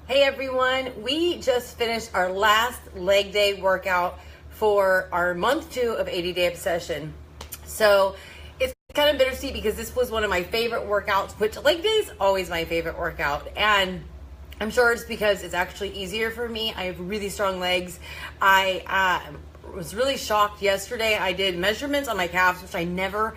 Hey everyone, we just finished our last leg day workout for our month 2 of 80-Day Obsession. So it's kind of bittersweet because this was one of my favorite workouts, which leg day is always my favorite workout. And I'm sure it's because it's actually easier for me. I have really strong legs. I was really shocked yesterday. I did measurements on my calves, which I never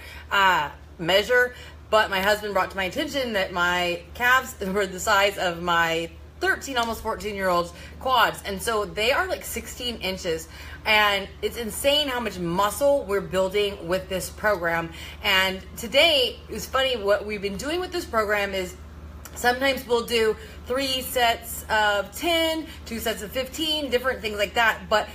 measure, but my husband brought to my attention that my calves were the size of my 13, almost 14-year-olds quads. And so they are like 16 inches. And it's insane how much muscle we're building with this program. And today, it was funny, what we've been doing with this program is sometimes we'll do 3 sets of 10, 2 sets of 15, different things like that. But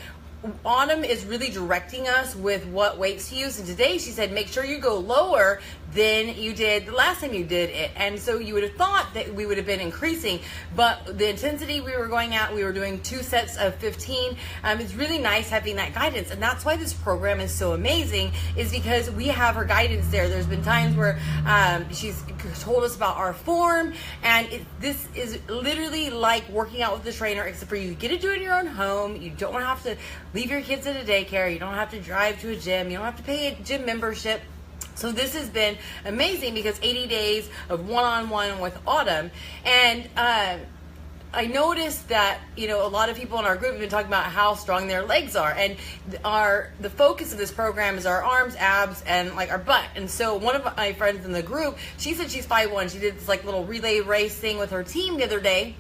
Autumn is really directing us with what weights to use. And today she said, make sure you go lower than you did the last time you did it. And so you would have thought that we would have been increasing, but the intensity we were going at, we were doing 2 sets of 15. It's really nice having that guidance. And that's why this program is so amazing, is because we have her guidance there. There's been times where she's told us about our form, and this is literally like working out with the trainer, except for you get to do it in your own home. You don't have to leave your kids at a daycare. You don't have to drive to a gym. You don't have to pay a gym membership. So this has been amazing because 80 days of one-on-one with Autumn. And I noticed that, a lot of people in our group have been talking about how strong their legs are. And the focus of this program is our arms, abs, and like our butt. And so one of my friends in the group, she said she's 5'1". She did this like little relay race thing with her team the other day.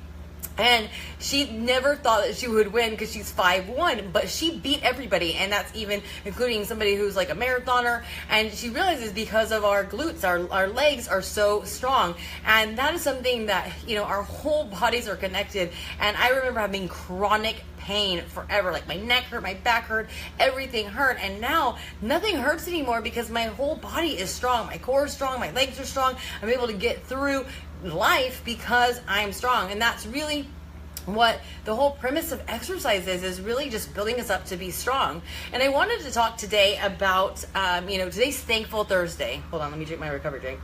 And she never thought that she would win because she's 5'1", but she beat everybody, and that's even including somebody who's like a marathoner. And she realizes because of our glutes, our legs are so strong, and that is something that our whole bodies are connected. And I remember having chronic pain forever, like my neck hurt, my back hurt, everything hurt, and now nothing hurts anymore because my whole body is strong, my core is strong, my legs are strong. I'm able to get through life because I'm strong. And that's really what the whole premise of exercise is really just building us up to be strong. And I wanted to talk today about today's Thankful Thursday. Hold on, let me drink my recovery drink.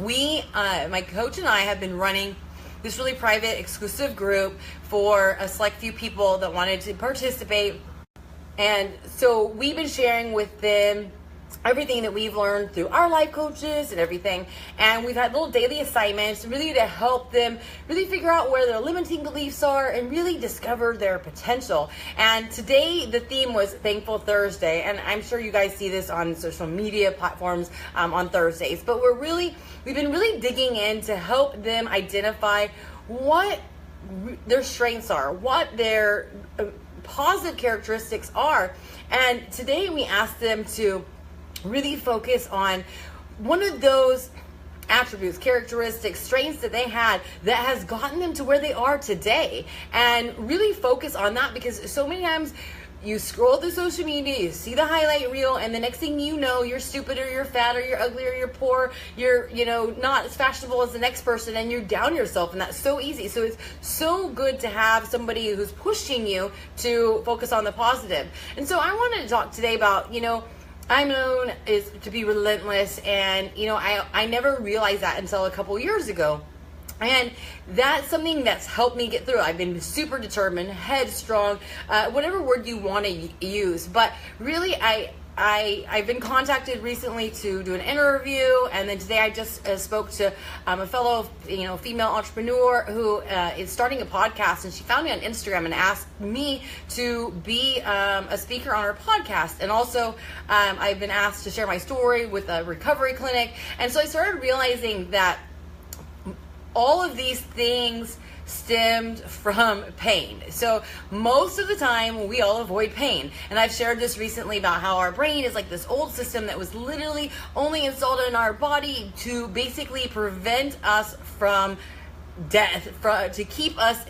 My coach and I have been running this really private, exclusive group for a select few people that wanted to participate. And so we've been sharing with them everything that we've learned through our life coaches and everything. And we've had little daily assignments really to help them really figure out where their limiting beliefs are and really discover their potential. And today the theme was Thankful Thursday. And I'm sure you guys see this on social media platforms on Thursdays. But we've been really digging in to help them identify what their strengths are, what their positive characteristics are. And today we asked them to really focus on one of those attributes, characteristics, strengths that they had that has gotten them to where they are today, and really focus on that, because so many times you scroll through social media, you see the highlight reel, and the next thing you know, you're stupid, or you're fat, or you're ugly, or you're poor, you're not as fashionable as the next person, and you're down yourself, and that's so easy. So it's so good to have somebody who's pushing you to focus on the positive. And so I wanted to talk today about, I'm known is to be relentless, and I never realized that until a couple years ago. And that's something that's helped me get through. I've been super determined, headstrong, whatever word you want to use. But really, I've been contacted recently to do an interview, and then today I just spoke to a fellow, female entrepreneur who is starting a podcast, and she found me on Instagram and asked me to be a speaker on her podcast. And also, I've been asked to share my story with a recovery clinic. And so I started realizing that all of these things stemmed from pain. So most of the time we all avoid pain. And I've shared this recently about how our brain is like this old system that was literally only installed in our body to basically prevent us from death, to keep us,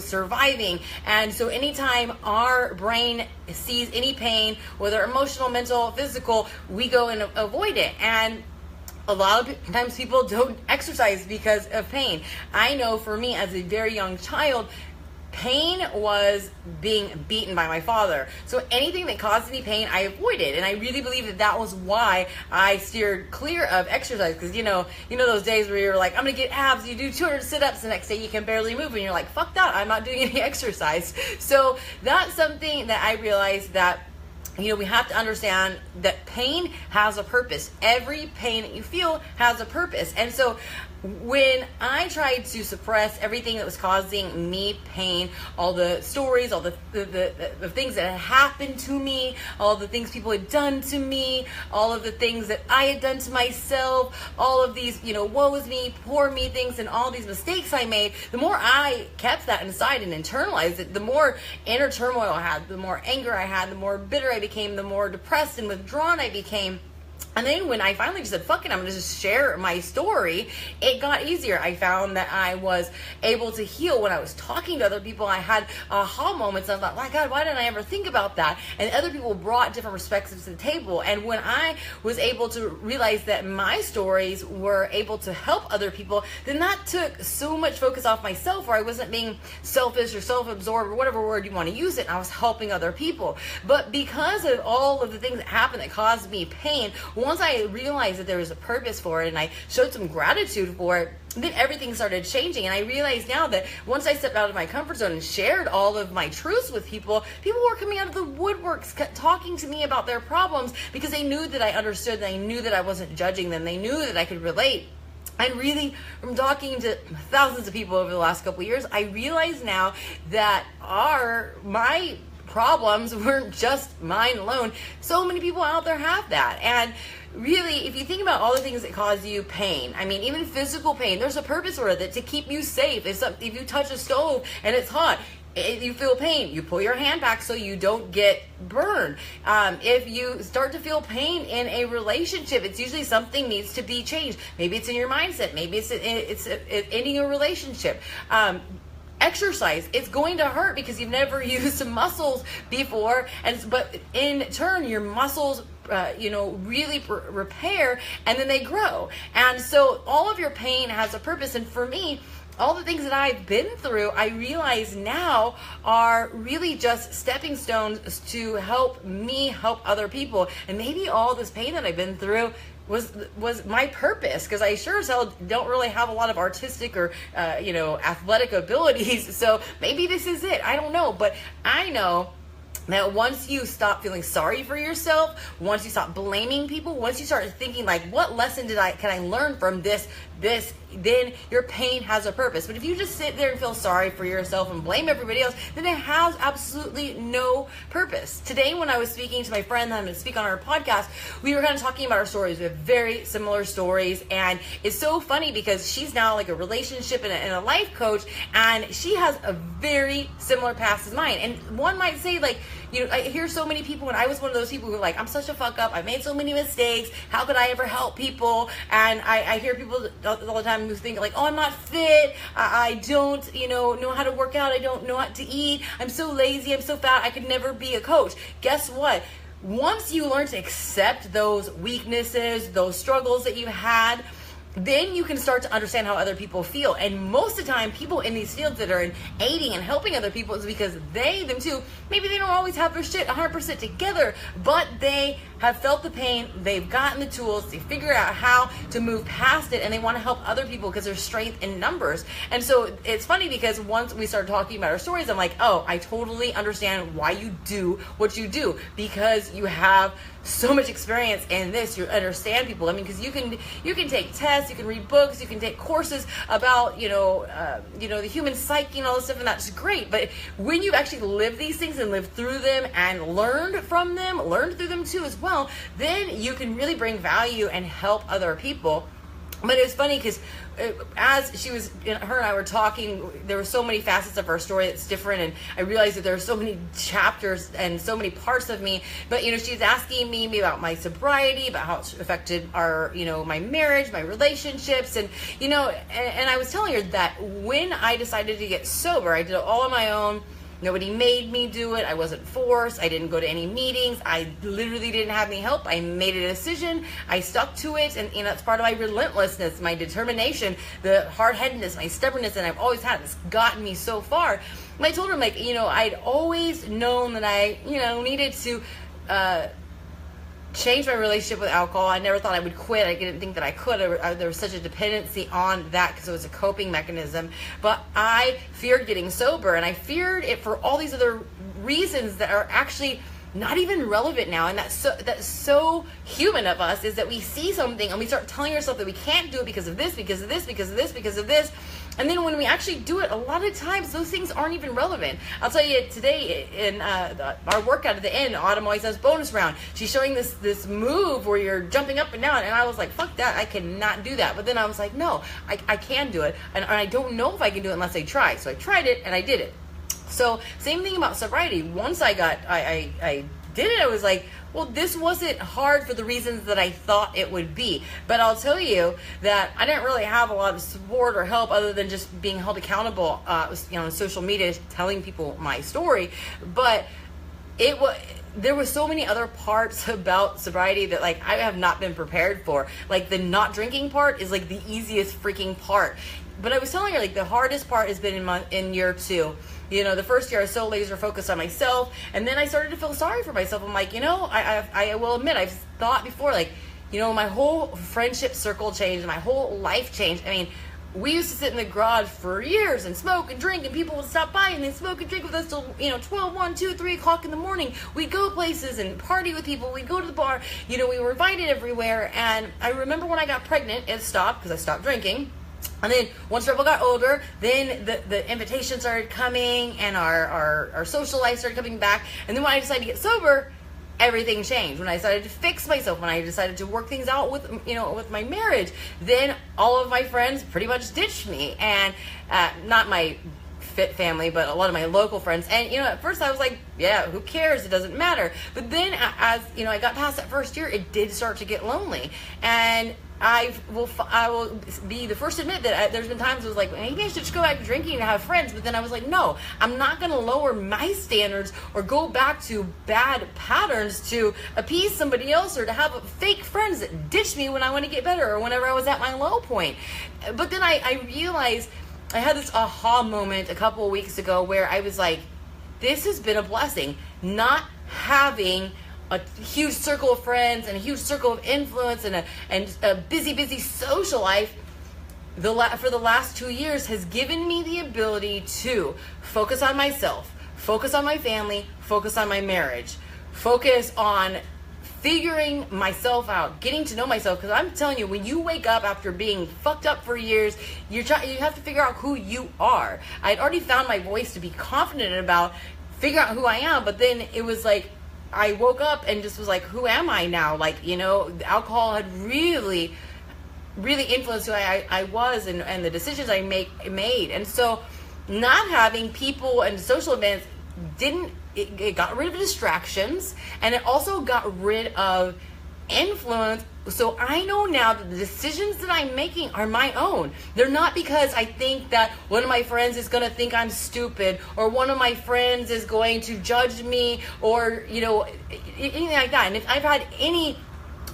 surviving. And so anytime our brain sees any pain, whether emotional, mental, physical, we go and avoid it. And a lot of times people don't exercise because of pain. I know for me as a very young child, pain was being beaten by my father. So anything that caused me pain, I avoided. And I really believe that that was why I steered clear of exercise. Because, you know those days where you're like, I'm going to get abs. You do 200 sit-ups, the next day you can barely move. And you're like, fuck that. I'm not doing any exercise. So that's something that I realized that, we have to understand that pain has a purpose. Every pain that you feel has a purpose. And so when I tried to suppress everything that was causing me pain, all the stories, all the things that had happened to me, all the things people had done to me, all of the things that I had done to myself, all of these, woe is me, poor me things, and all these mistakes I made, the more I kept that inside and internalized it, the more inner turmoil I had, the more anger I had, the more bitter I became, the more depressed and withdrawn I became. And then when I finally just said, fuck it, I'm going to just share my story, it got easier. I found that I was able to heal when I was talking to other people. I had aha moments. I thought, my God, why didn't I ever think about that? And other people brought different perspectives to the table. And when I was able to realize that my stories were able to help other people, then that took so much focus off myself, where I wasn't being selfish or self-absorbed or whatever word you want to use it. And I was helping other people. But because of all of the things that happened that caused me pain, once I realized that there was a purpose for it and I showed some gratitude for it, then everything started changing. And I realize now that once I stepped out of my comfort zone and shared all of my truths with people were coming out of the woodworks talking to me about their problems, because they knew that I understood, and they knew that I wasn't judging them. They knew that I could relate. And really, from talking to thousands of people over the last couple of years, I realize now that my problems weren't just mine alone. So many people out there have that. And really, if you think about all the things that cause you pain, I mean, even physical pain, there's a purpose for it, to keep you safe. If you touch a stove and it's hot, you feel pain, you pull your hand back so you don't get burned. If you start to feel pain in a relationship, it's usually something needs to be changed. Maybe it's in your mindset. Maybe it's ending a relationship. Exercise, it's going to hurt because you've never used some muscles before, but in turn your muscles really repair, and then they grow. And so all of your pain has a purpose. And for me, all the things that I've been through, I realize now are really just stepping stones to help me help other people. And maybe all this pain that I've been through was my purpose, because I sure as hell don't really have a lot of artistic or athletic abilities. So maybe this is it. I don't know, but I know that once you stop feeling sorry for yourself, once you stop blaming people, once you start thinking like, what lesson can I learn from this, then your pain has a purpose. But if you just sit there and feel sorry for yourself and blame everybody else, then it has absolutely no purpose. Today, when I was speaking to my friend that I'm going to speak on our podcast, we were kind of talking about our stories. We have very similar stories, and it's so funny because she's now like a relationship and a life coach, and she has a very similar past as mine. And one might say, like, I hear so many people, and I was one of those people who were like, I'm such a fuck up. I made so many mistakes. How could I ever help people? And I hear people all the time who think like, oh, I'm not fit. I don't, know how to work out. I don't know what to eat. I'm so lazy. I'm so fat. I could never be a coach. Guess what? Once you learn to accept those weaknesses, those struggles that you had, then you can start to understand how other people feel. And most of the time, people in these fields that are in aiding and helping other people is because them too, maybe they don't always have their shit 100% together, but they have felt the pain, they've gotten the tools, they figure out how to move past it, and they want to help other people because there's strength in numbers. And so it's funny because once we started talking about our stories, I'm like, oh, I totally understand why you do what you do, because you have so much experience in this. You understand people. I mean, because you can take tests, you can read books, you can take courses about the human psyche and all this stuff, and that's great. But when you actually live these things and live through them and learn from them, learn through them too as well, then you can really bring value and help other people. But it was funny because as her and I were talking, there were so many facets of our story that's different, and I realized that there are so many chapters and so many parts of me. But she's asking me about my sobriety, about how it's affected our my marriage, my relationships, and and I was telling her that when I decided to get sober, I did it all on my own. Nobody made me do it. I wasn't forced. I didn't go to any meetings. I literally didn't have any help. I made a decision. I stuck to it. And that's part of my relentlessness, my determination, the hard-headedness, my stubbornness, and I've always had. It's gotten me so far. And I told him, like, I'd always known that I, needed to change my relationship with alcohol. I never thought I would quit. I didn't think that I could. There was such a dependency on that because it was a coping mechanism. But I feared getting sober, and I feared it for all these other reasons that are actually not even relevant now. And that's so human of us, is that we see something and we start telling ourselves that we can't do it because of this, because of this, because of this, because of this. And then when we actually do it, a lot of times those things aren't even relevant. I'll tell you, today in our workout at the end, Autumn always has bonus round. She's showing this move where you're jumping up and down, and I was like, fuck that, I cannot do that. But then I was like, no, I can do it, and I don't know if I can do it unless I try. So I tried it, and I did it. So same thing about sobriety. Once I did it, I was like, well, this wasn't hard for the reasons that I thought it would be. But I'll tell you that I didn't really have a lot of support or help other than just being held accountable, on social media, telling people my story. But there were so many other parts about sobriety that, like, I have not been prepared for. Like, the not drinking part is like the easiest freaking part. But I was telling her, like, the hardest part has been in year 2. The first year I was so laser focused on myself, and then I started to feel sorry for myself. I'm like, I will admit, I've thought before, like, my whole friendship circle changed, my whole life changed. I mean, we used to sit in the garage for years and smoke and drink, and people would stop by and they'd smoke and drink with us till 12, 1, 2, 3 o'clock in the morning. We'd go places and party with people. We'd go to the bar. We were invited everywhere. And I remember when I got pregnant, it stopped because I stopped drinking. And then once Rebel got older, then the invitations started coming, and our social life started coming back. And then when I decided to get sober, everything changed. When I decided to fix myself, when I decided to work things out with my marriage, then all of my friends pretty much ditched me. And not my fit family, but a lot of my local friends. And at first I was like, yeah, who cares? It doesn't matter. But then as I got past that first year, it did start to get lonely. And I will be the first to admit that there's been times I was like, maybe I should just go back to drinking and have friends. But then I was like, no, I'm not going to lower my standards or go back to bad patterns to appease somebody else or to have fake friends that ditch me when I want to get better or whenever I was at my low point. But then I realized, I had this aha moment a couple of weeks ago where I was like, this has been a blessing. Not having a huge circle of friends and a huge circle of influence and a busy social life for the last 2 years has given me the ability to focus on myself, focus on my family, focus on my marriage, focus on figuring myself out, getting to know myself. Because I'm telling you, when you wake up after being fucked up for years, you have to figure out who you are. I'd already found my voice to be confident about, figure out who I am, but then it was like, I woke up and just was like, who am I now? Like, alcohol had really, really influenced who I was and the decisions I made. And so not having people and social events it got rid of distractions, and it also got rid of influence. So I know now that the decisions that I'm making are my own. They're not because I think that one of my friends is going to think I'm stupid, or one of my friends is going to judge me, or anything like that. And if I've had any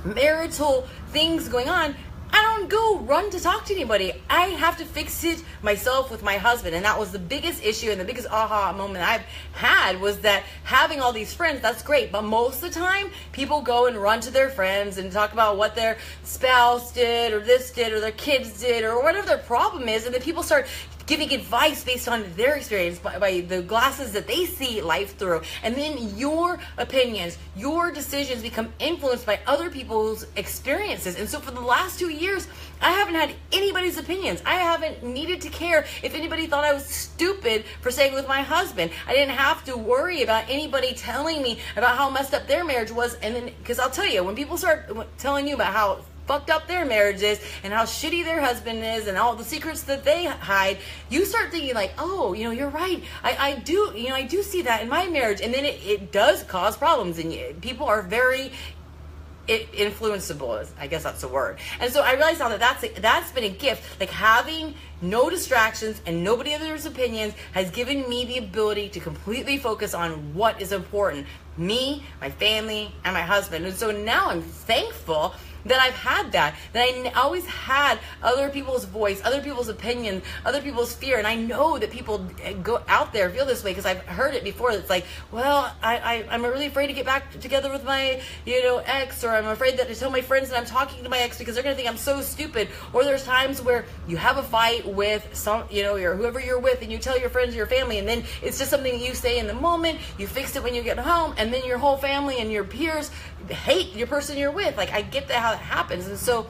marital things going on, I don't go run to talk to anybody. I have to fix it myself with my husband. And that was the biggest issue, and the biggest aha moment I've had was that having all these friends, that's great. But most of the time, people go and run to their friends and talk about what their spouse did, or this did, or their kids did, or whatever their problem is. And then people start giving advice based on their experience by the glasses that they see life through. And then your opinions, your decisions become influenced by other people's experiences. And so for the last 2 years, I haven't had anybody's opinions. I haven't needed to care if anybody thought I was stupid for staying with my husband. I didn't have to worry about anybody telling me about how messed up their marriage was. And then, because I'll tell you, when people start telling you about how fucked up their marriage is and how shitty their husband is and all the secrets that they hide, you start thinking like, oh, you're right. I do see that in my marriage. And then it does cause problems, and people are very influenceable. I guess that's the word. And so I realized now that that's been a gift. Like having no distractions and nobody else's opinions has given me the ability to completely focus on what is important. Me, my family, and my husband. And so now I'm thankful that I've had that I always had other people's voice, other people's opinion, other people's fear. And I know that people go out there feel this way because I've heard it before. It's like, well, I'm really afraid to get back together with my, ex, or I'm afraid that to tell my friends that I'm talking to my ex because they're going to think I'm so stupid. Or there's times where you have a fight with some, or whoever you're with, and you tell your friends or your family, and then it's just something you say in the moment. You fix it when you get home, and then your whole family and your peers hate your person you're with. Like, I get that how it happens. And so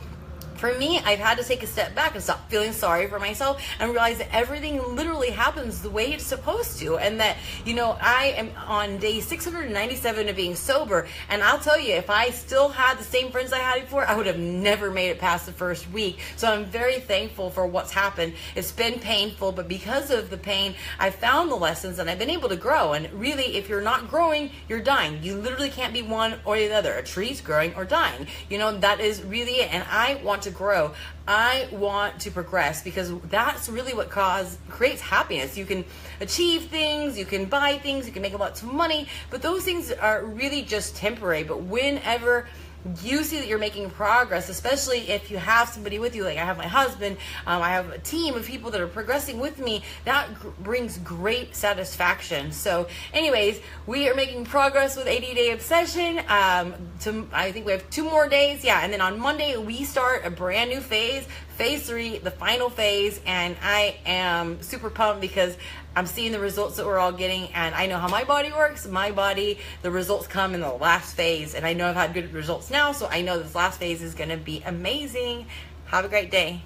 for me, I've had to take a step back and stop feeling sorry for myself and realize that everything literally happens the way it's supposed to. And that, I am on day 697 of being sober. And I'll tell you, if I still had the same friends I had before, I would have never made it past the first week. So I'm very thankful for what's happened. It's been painful, but because of the pain, I found the lessons and I've been able to grow. And really, if you're not growing, you're dying. You literally can't be one or the other. A tree's growing or dying. That is really it. And I want to grow. I want to progress because that's really what creates happiness. You can achieve things, you can buy things, you can make lots of money, but those things are really just temporary. But whenever you see that you're making progress, especially if you have somebody with you, like I have my husband, I have a team of people that are progressing with me, that brings great satisfaction. So anyways, we are making progress with 80 Day Obsession. I think we have 2 more days. Yeah. And then on Monday, we start a brand new phase 3, the final phase. And I am super pumped because I'm seeing the results that we're all getting, and I know how my body works. The results come in the last phase, and I know I've had good results now, so I know this last phase is going to be amazing. Have a great day.